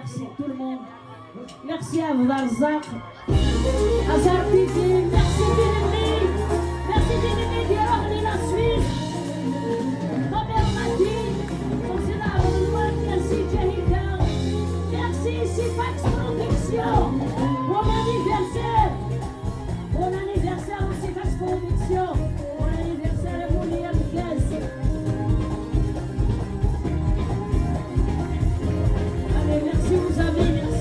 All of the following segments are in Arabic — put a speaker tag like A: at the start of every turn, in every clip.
A: merci tout le monde. Merci à vous, Arzak. Azar TV, merci Billy. Merci Billy Dior de la Suisse. Robert Madi, Fonsina Rouen, merci Jahida. Merci Sifax Production. Bon anniversaire. Bon anniversaire à Sifax Production. Bon anniversaire à Mouliam Gaz. Allez, merci vous avez, merci.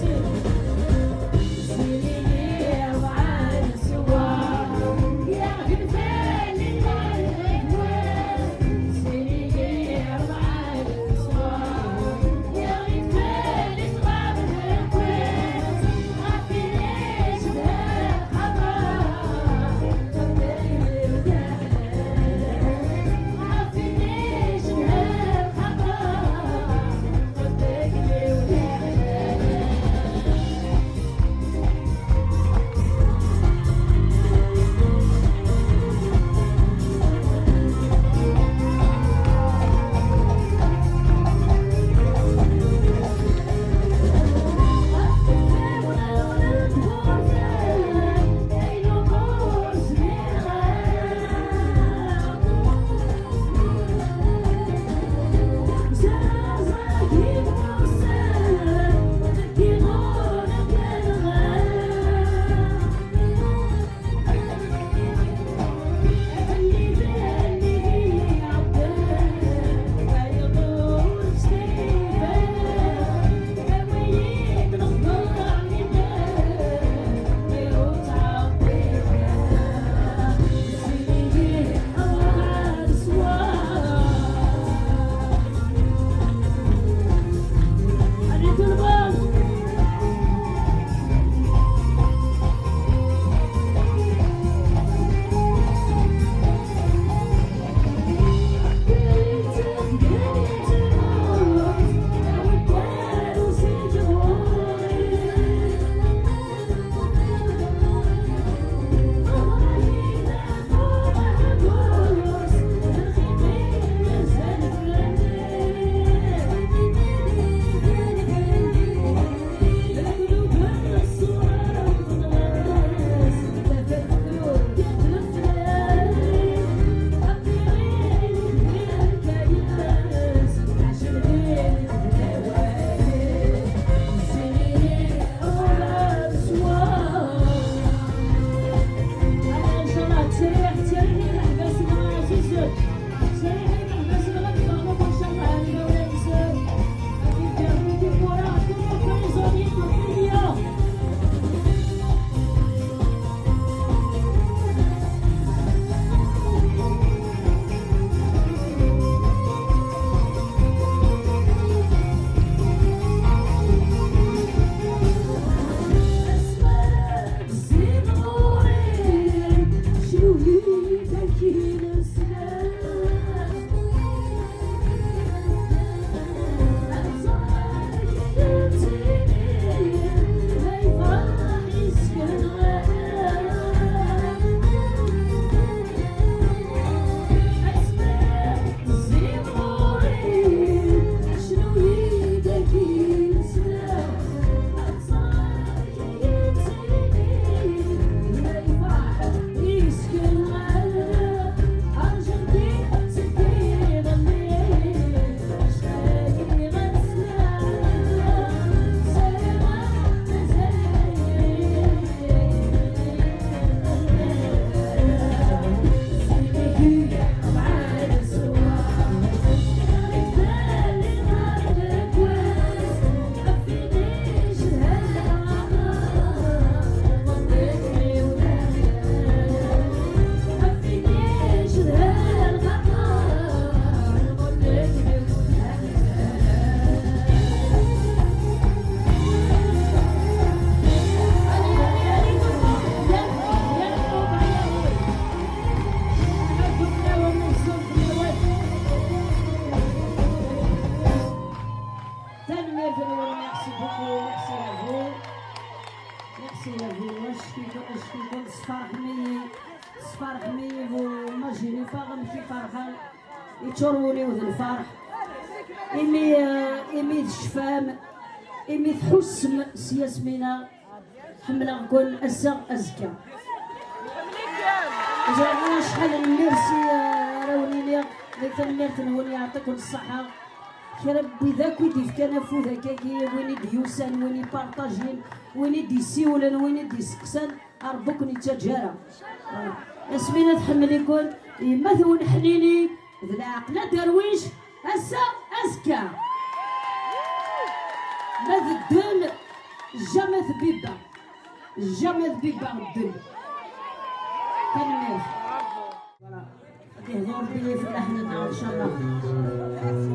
A: يتشروني وذ الفرح إمي الشفام إمي تحس سياسمينا حملة نقول أسا أزكى جانا شحال الميرسي راونيني مثل ميرتن هو يعطيكم الصحة ربي ذاك ويدي في كنفو ذاكاكي وين ديوسان وين بارطاجين وين دي سيولان وين دي سقسان ربكم يتجارى اسمينا تحمليكم يمثلون حنيني ذا العقلة درويش أسا أزكى ماذا الدل جامد بيبا جامد بيبا الدل كنمير غادي يهضر بيا في اللحن النهار ان شاء الله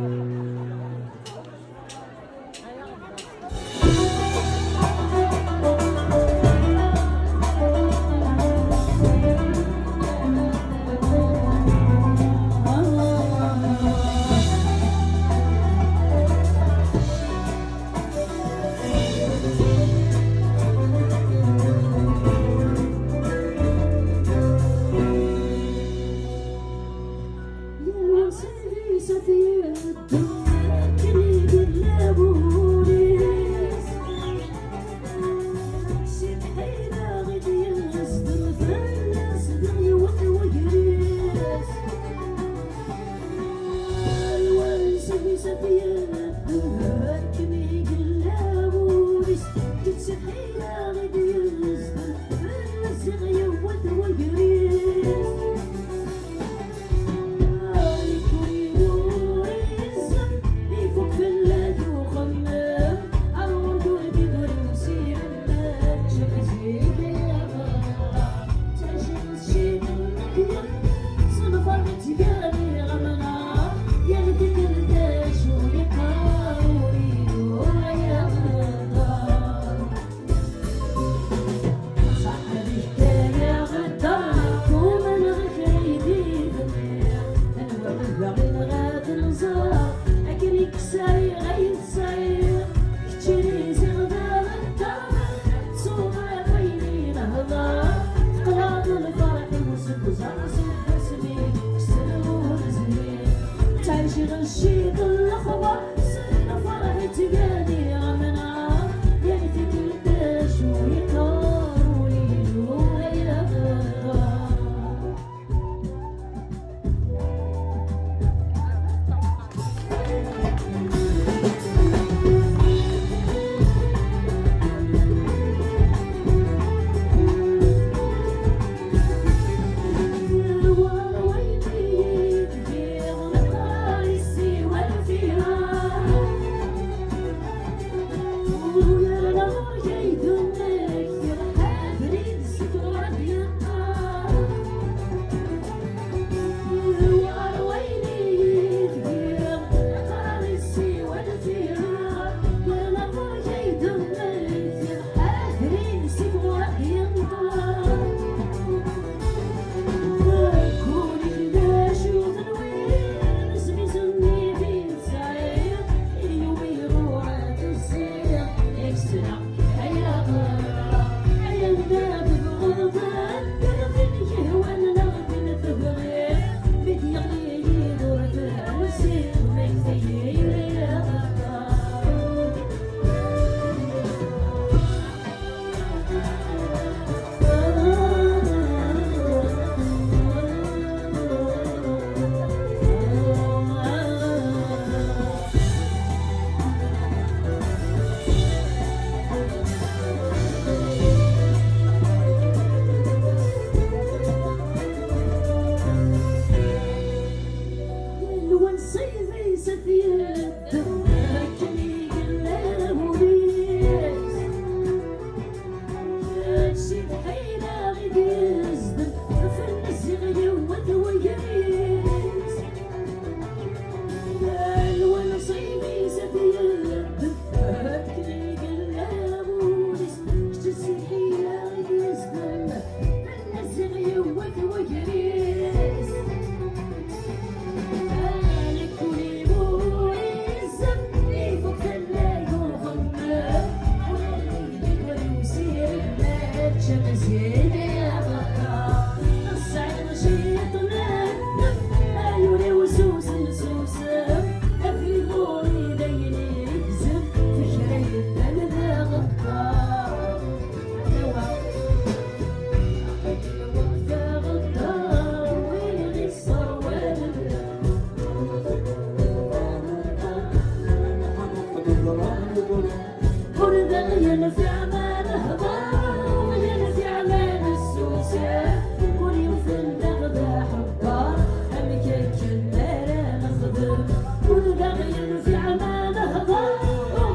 A: وردا ينفع ما نهضر وينفع ما نسوسه كل يوم في الدغدة حبار أمكيك النار نخدم وردا ينفع ما نهضر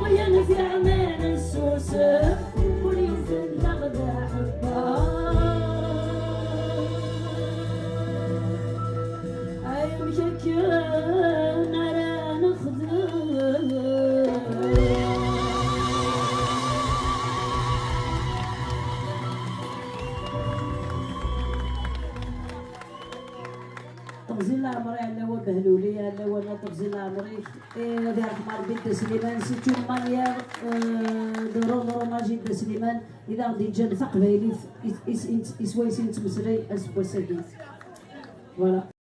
A: وينفع ما نسوسه كل يوم في الدغدة حبار أمكيك النار نخدم تغزيل عمري على هو بهلولي على هو انا تغزيل عمري هذه رحمة ربي دا سليمان سيتو مانيير دو روندرو ماجي دا سليمان اذا غادي تجا نفق بايلي يسوى يسين تمسري اسبوع ساكين فوالا.